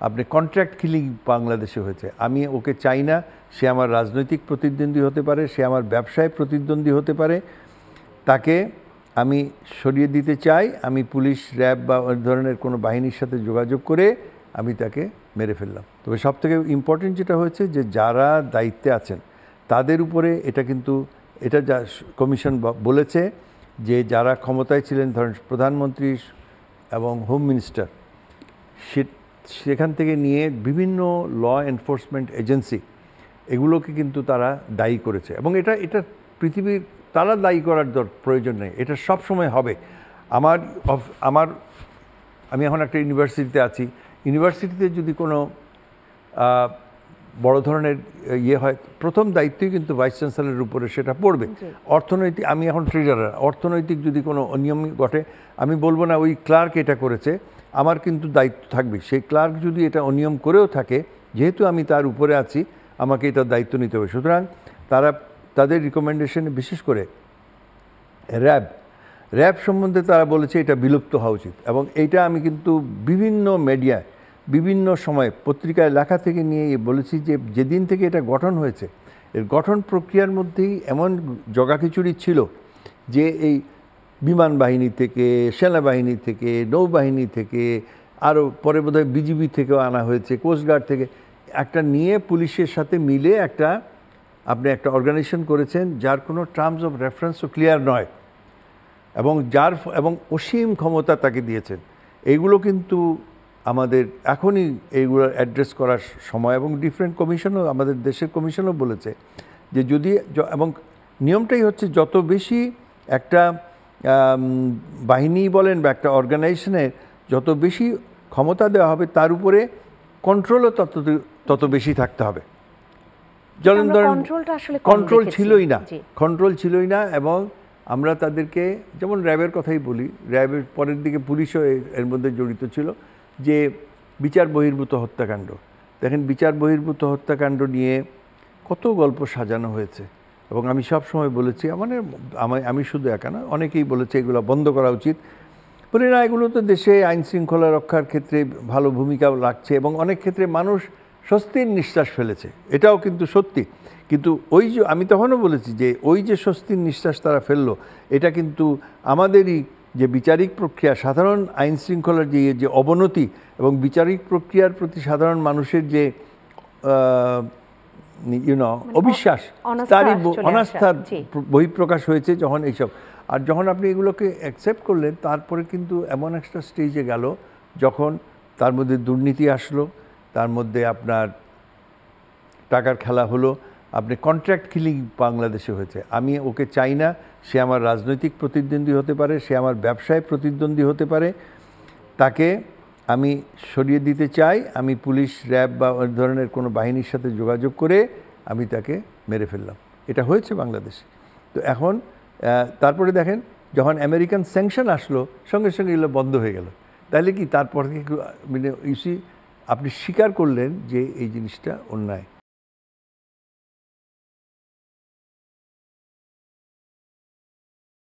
আপনি contract killing বাংলাদেশে হয়েছে। আমি ওকে চাই না, সে আমার রাজনৈতিক প্রতিদ্বন্দ্বী হতে পারে, সে আমার ব্যবসায় প্রতিদ্বন্দ্বী হতে পারে, তাকে আমি সরিয়ে দিতে চাই। আমি পুলিশ, র্যাব বা ওই ধরনের কোনো বাহিনীর সাথে যোগাযোগ করে আমি তাকে মেরে ফেললাম। তবে সবথেকে ইম্পর্টেন্ট যেটা হয়েছে যে যারা দায়িত্বে আছেন তাদের উপরে এটা কিন্তু এটা যা কমিশন বলেছে যে যারা ক্ষমতায় ছিলেন, ধরেন প্রধানমন্ত্রী এবং হোম মিনিস্টার, সেখান থেকে নিয়ে বিভিন্ন ল এনফোর্সমেন্ট এজেন্সি, এগুলোকে কিন্তু তারা দায়ী করেছে। এবং এটা পৃথিবীর, তারা দায়ী করার প্রয়োজন নেই, এটা সব সময় হবে। আমি এখন একটা ইউনিভার্সিটিতে আছি, ইউনিভার্সিটিতে যদি কোনো বড় ধরনের ইয়ে হয়, প্রথম দায়িত্বই কিন্তু ভাইস চ্যান্সেলরের উপরে সেটা পড়বে। অর্থনৈতিক, আমি এখন ট্রেজারার, অর্থনৈতিক যদি কোনো অনিয়ম ঘটে, আমি বলবো না ওই ক্লার্ক এটা করেছে, আমার কিন্তু দায়িত্ব থাকবে। সেই ক্লার্ক যদি এটা অনিয়ম করেও থাকে, যেহেতু আমি তার উপরে আছি, আমাকে এটার দায়িত্ব নিতে হবে। সুতরাং তাদের রিকমেন্ডেশনে বিশেষ করে র্যাব সম্বন্ধে তারা বলেছে এটা বিলুপ্ত হওয়া উচিত। এবং এইটা আমি কিন্তু বিভিন্ন মিডিয়ায়, বিভিন্ন সময় পত্রিকায় লেখা থেকে নিয়ে বলেছি যে যেদিন থেকে এটা গঠন হয়েছে, এর গঠন প্রক্রিয়ার মধ্যেই এমন জগাখিচুড়ি ছিল যে এই বিমান বাহিনী থেকে, সেনাবাহিনী থেকে, নৌবাহিনী থেকে, আরও পরে বোধহয় বিজিবি থেকেও আনা হয়েছে, কোস্টগার্ড থেকে, একটা নিয়ে পুলিশের সাথে মিলে আপনি একটা অর্গানাইজেশন করেছেন যার কোনো টার্মস অফ রেফারেন্সও ক্লিয়ার নয়, এবং অসীম ক্ষমতা তাকে দিয়েছেন। এইগুলো কিন্তু আমাদের এখনই এইগুলো অ্যাড্রেস করার সময়। এবং ডিফারেন্ট কমিশনও, আমাদের দেশের কমিশনও বলেছে যে যদি, এবং নিয়মটাই হচ্ছে যত বেশি একটা বাহিনী বলেন বা একটা অর্গানাইজেশনের যত বেশি ক্ষমতা দেওয়া হবে, তার উপরে কন্ট্রোলও তত বেশি থাকতে হবে। কন্ট্রোল ছিলই না। এবং আমরা তাদেরকে, যেমন র্যাবের কথাই বলি, র্যাবের পরের দিকে পুলিশও এর মধ্যে জড়িত ছিল, যে বিচার বহির্ভূত হত্যাকাণ্ড। দেখেন, বিচার বহির্ভূত হত্যাকাণ্ড নিয়ে কত গল্প সাজানো হয়েছে। এবং আমি সব সময় বলেছি, আমি শুধু একা না, অনেকেই বলেছে এগুলো বন্ধ করা উচিত। বলি না, এগুলো তো দেশে আইন শৃঙ্খলা রক্ষার ক্ষেত্রে ভালো ভূমিকা লাগছে এবং অনেক ক্ষেত্রে মানুষ স্বস্তির নিঃশ্বাস ফেলেছে, এটাও কিন্তু সত্যি। কিন্তু ওই যে আমি তখনও বলেছি যে ওই যে স্বস্তির নিঃশ্বাস তারা ফেললো, এটা কিন্তু আমাদেরই যে বিচারিক প্রক্রিয়া, সাধারণ আইন শৃঙ্খলার যে অবনতি এবং বিচারিক প্রক্রিয়ার প্রতি সাধারণ মানুষের যে অবিশ্বাস, তারই অনাস্থার বহিঃপ্রকাশ হয়েছে যখন এইসব। আর যখন আপনি এগুলোকে অ্যাকসেপ্ট করলেন, তারপরে কিন্তু এমন একটা স্টেজে গেল যখন তার মধ্যে দুর্নীতি আসলো, তার মধ্যে আপনার টাকার খেলা হলো, আপনি কন্ট্রাক্ট কিলিং বাংলাদেশে হয়েছে। আমি ওকে চাই না, সে আমার রাজনৈতিক প্রতিদ্বন্দ্বী হতে পারে, সে আমার ব্যবসায় প্রতিদ্বন্দ্বী হতে পারে, তাকে আমি সরিয়ে দিতে চাই। আমি পুলিশ, র্যাব বা ওই ধরনের কোনো বাহিনীর সাথে যোগাযোগ করে আমি তাকে মেরে ফেললাম। এটা হয়েছে বাংলাদেশে। তো এখন তারপরে দেখেন, যখন আমেরিকান স্যাংশন আসলো, সঙ্গে সঙ্গে এগুলো বন্ধ হয়ে গেল। তাহলে কি তারপর থেকে মানে আপনি স্বীকার করলেন যে এই জিনিসটা অন্যায়।